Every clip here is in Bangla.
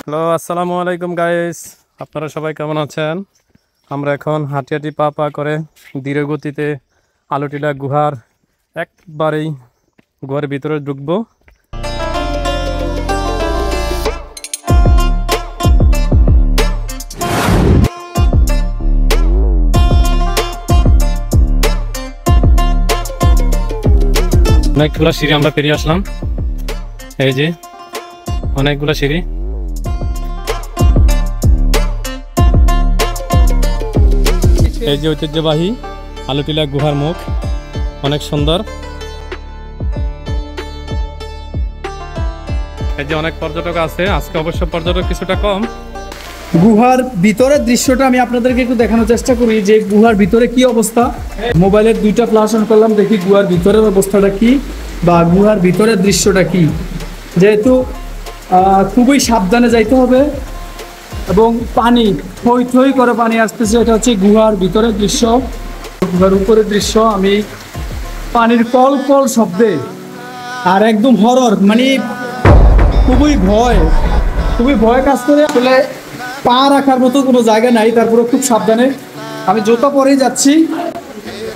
হ্যালো, আসসালামু আলাইকুম গাইস। আপনারা সবাই কেমন আছেন? আমরা এখন হাঁটি হাঁটি পা পা করে ধীর গতিতে আলুটিলা গুহার একবারেই গুহার ভিতরে ঢুকবো। অনেকগুলো সিঁড়ি আমরা পেরিয়ে আসলাম। এই যে অনেকগুলো সিঁড়ি। এই যে ঐতিহ্যবাহী আলুটিলা গুহার মুখ, অনেক সুন্দর। এই যে অনেক পর্যটক আছে, আজকে অবশ্য পর্যটক কিছুটা কম। গুহার ভিতরের দৃশ্যটা আমি আপনাদেরকে একটু দেখানোর চেষ্টা করি যে গুহার ভিতরে কি অবস্থা। মোবাইলের দুইটা ফ্ল্যাশ অন করলাম, দেখি গুহার ভিতরের অবস্থাটা কি বা গুহার ভিতরের দৃশ্যটা কি। যেহেতু খুবই সাবধানে যাইতে হবে এবং পানি থই থই করে পানি আসতেছে, এটা হচ্ছে গুহার ভিতরের দৃশ্য। গুহার উপরের দৃশ্য, আমি পানির কল কল শব্দে আর একদম হরর, মানে খুবই ভয় কাজ করে। আসলে পা রাখার মতো কোনো জায়গা নাই, তারপরে খুব সাবধানে আমি জুতা পরেই যাচ্ছি।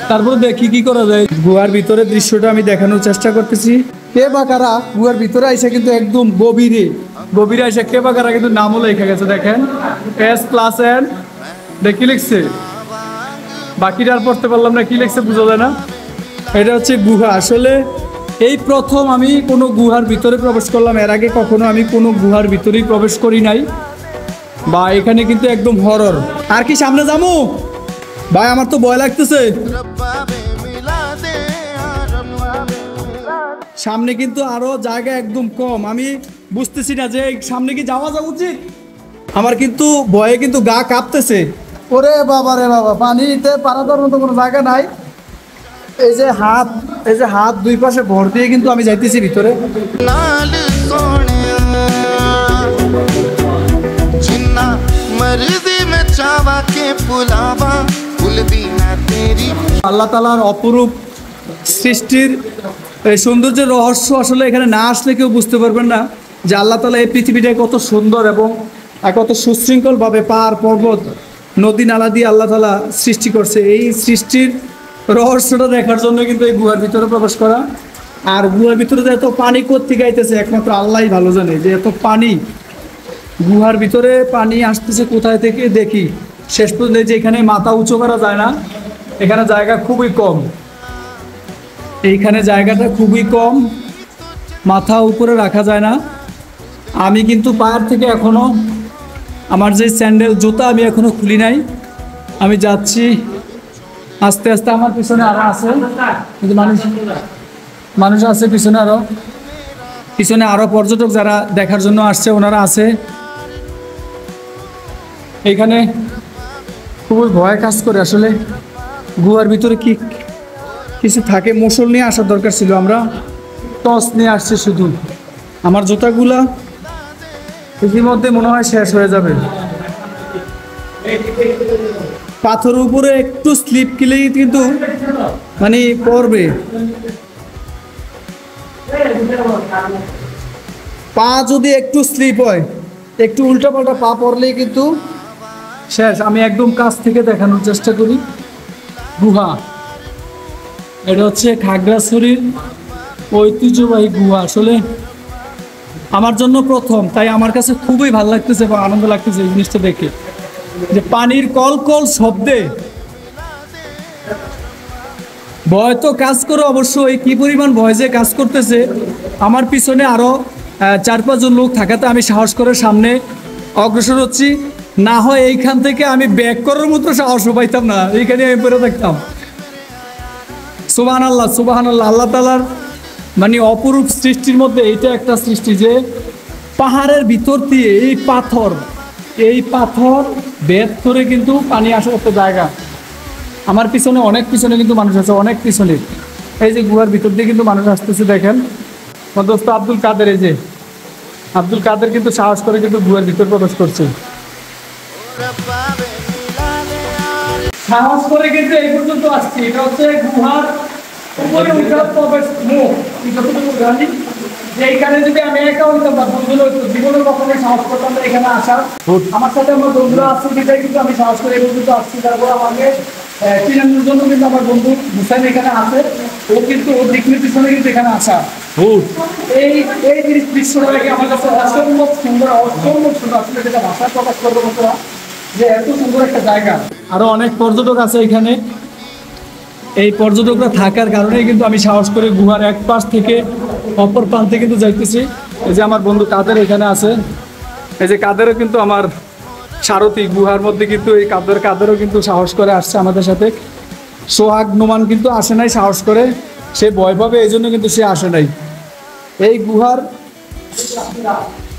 তারপরে দেখি কি করা যায়। গুহার ভিতরের দৃশ্যটা আমি দেখানোর চেষ্টা করতেছি। কে বা কারা গুহার ভিতরে আইসে কিন্তু একদম গভীরে আইসে কে বা কারা কিন্তু নামও লেখা গেছে, দেখেন S+N দেখি লিখছে। বাকিটা আর পড়তে পারলাম না, কি লিখছে বোঝা যায় না। এটা হচ্ছে গুহা। আসলে এই প্রথম আমি কোনো গুহার ভিতরে প্রবেশ করলাম, এর আগে কখনো আমি কোনো গুহার ভিতরেই প্রবেশ করি নাই। বা এখানে কিন্তু একদম হরর। আর কি সামনে যাবো ভাই? আমার তো ভয় লাগতেছে। সামনে কিন্তু আরো জায়গা একদম কম, আমি বুঝতেছি না যে সামনে কি যাওয়া উচিত। আমার কিন্তু ভয়ে কিন্তু গা কাঁপতেছে। ওরে বাবা রে বাবা, পানিতে পারা দেওয়ার মতো কোনো জায়গা নাই। এই যে হাত দুই পাশে ভর দিয়ে কিন্তু আমি যাইতেছি ভিতরে। আল্লাহ তাআলার অপরূপ সৃষ্টির এই সৌন্দর্যের রহস্য আসলে এখানে না আসলে কেউ বুঝতে পারবেন না যে আল্লাহ তাআলা এই পৃথিবীটা কত সুন্দর এবং কত সুশৃঙ্খলভাবে পাহাড় পর্বত নদী নালা দিয়ে আল্লাহ তাআলা সৃষ্টি করছে। এই সৃষ্টির রহস্যটা দেখার জন্য কিন্তু এই গুহার ভিতরে প্রবেশ করা। আর গুহার ভিতরে যে এত পানি কোত্থেকে আইতেছে একমাত্র আল্লাহই ভালো জানে, যে এত পানি গুহার ভিতরে পানি আসতেছে কোথায় থেকে। দেখি শেষ পর্যন্ত যে এখানে মাথা উঁচু করা যায় না, এখানে জায়গা খুবই কম। এইখানে জায়গাটা খুবই কম, মাথা উপরে রাখা যায় না। আমি কিন্তু পায়ের থেকে এখনো আমার যে স্যান্ডেল জুতা আমি এখনো খুলি নাই। আমি যাচ্ছি আস্তে আস্তে। আমার পিছনে আরো আছে কিন্তু মানুষ আছে পিছনে আরো পর্যটক যারা দেখার জন্য আসছে ওনারা আছে। এখানে খুবই ভয় কাজ করে। আসলে গুহার ভিতরে কি কিছু থাকে। মশল নিয়ে আসার দরকার ছিল, আমরা টস নিয়ে আসছি শুধু। আমার জুতাগুলা ইতিমধ্যে মনে হয় শেষ হয়ে যাবে। পাথরের উপরে একটু স্লিপ খেলেই কিন্তু মানে পড়বে। পা যদি একটু স্লিপ হয়, একটু উল্টাপাল্টা পা পড়লেই কিন্তু শেষ। আমি একদম কাছ থেকে দেখানোর চেষ্টা করি। গুহা, এটা হচ্ছে খাগড়াছড়ির ঐতিহ্যবাহী গুহা। আসলে আমার জন্য প্রথম, তাই আমার কাছে খুবই ভালো লাগতেছে এবং আনন্দ লাগতেছে এই জিনিসটা দেখে, যে পানির কল কল শব্দে ভয় তো কাজ করে অবশ্যই। কি পরিমাণ ভয় যে কাজ করতেছে। আমার পিছনে আরো 4-5 জন লোক থাকাতে আমি সাহস করে সামনে অগ্রসর হচ্ছি। না হয় এইখান থেকে আমি ব্যাক করার মতো সাহসও পাইতাম না, এইখানে আমি পড়ে থাকতাম। সুবহানাল্লাহ সুবহানাল্লাহ। আল্লাহ তাআলার মানে অপরূপ সৃষ্টির মধ্যে এইটা একটা সৃষ্টি, যে পাহাড়ের ভিতর দিয়ে এই পাথর বেদ করে কিন্তু পানি আসার একটা জায়গা। আমার পিছনে কিন্তু মানুষ আছে, অনেক পিছনে। এই যে গুহার ভিতর দিয়ে কিন্তু মানুষ আসতেছে, দেখেন। আমার দোস্ত আব্দুল কাদের, এই যে আব্দুল কাদের কিন্তু সাহস করে কিন্তু গুহার ভিতর প্রবেশ করছে। সাহস করে কিন্তু এই পর্যন্ত আসছি। এটা হচ্ছে গুহার উপরে উঠার প্রবেশ মুখ। আমি যতটুকু জানি যে এখানে যদি আমি একা হইতাম বা বন্ধুরা হইতো জীবনে কখনোই সাহস করতাম না এখানে আসা। আমার সাথে আমার বন্ধুরা আসছে যেটাই কিন্তু আমি সাহস করে এই পর্যন্ত আসছি। তারপর আমাকে চিনানোর জন্য কিন্তু আমার বন্ধু হুসাইন এখানে আছে, ও কিন্তু ওর দিকের পিছনে কিন্তু এখানে আসা। এই এই দৃশ্যটা দেখে আমার কাছে অসম্ভব সুন্দর, অসম্ভব সুন্দর, আসলে যেটা ভাষায় প্রকাশ করবো মতো না, যে এত সুন্দর একটা জায়গা। আরো অনেক পর্যটক আছে এখানে। এই পর্যটকরা থাকার কারণেই কিন্তু আমি সাহস করে গুহার এক পাশ থেকে অপর প্রান্তে কিন্তু যাইতেছি। এই যে আমার বন্ধু কাদের এখানে আছে, এই যে কাদেরও কিন্তু আমার সারথি গুহার মধ্যে, কিন্তু এই কাদেরও কিন্তু সাহস করে আসছে আমাদের সাথে। সোহাগ নোমান কিন্তু আসে নাই সাহস করে, সে ভয় পাবে এই জন্য কিন্তু সে আসে নাই। এই গুহার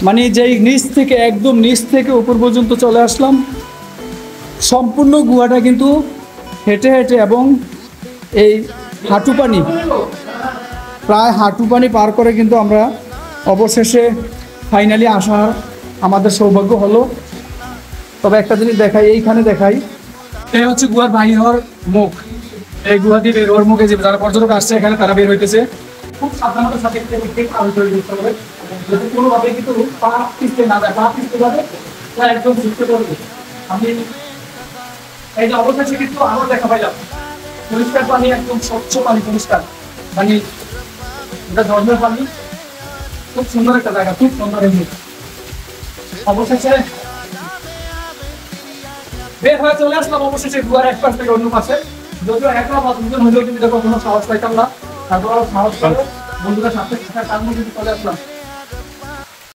মানে যেই নিচ থেকে, একদম নিচ থেকে উপর পর্যন্ত চলে আসলাম। সম্পূর্ণ গুহাটা কিন্তু হেঁটে হেঁটে এবং এই হাঁটু পানি, প্রায় হাঁটু পানি পার করে কিন্তু আমরা অবশেষে ফাইনালি আসার আমাদের সৌভাগ্য হলো। তবে একটা জিনিস দেখাই, এইখানে দেখাই, এই হচ্ছে গুহার বাহির হওয়ার মুখ। এই গুহা দিয়ে বের হওয়ার মুখে যে যারা পর্যটক আসছে এখানে তারা বের হইতেছে। খুব সাবধানতার সাথে যাতে কোনোভাবে কিন্তু পা পিছতে না যায়, পা পিছতে যাবে তারা একদম ঝুঁকতে পড়বে। আমি এই যে অবশেষে কিন্তু আরো দেখা পাইলাম পরিষ্কার পানি, একদম স্বচ্ছ পানি, পরিষ্কার পানি, এটা ধর্মের পানি। খুব সুন্দর একটা জায়গা, খুব সুন্দর। অবশেষে বের হয়ে চলে আসলাম অবশেষে গুহার এক পাশ থেকে অন্য পাশে। যদিও একলা বা দুজন হইলেও কিন্তু কখনো সাহস পাইতাম না, তারপর সাহস করে বন্ধুদের সাথে তার মধ্যে চলে আসলাম।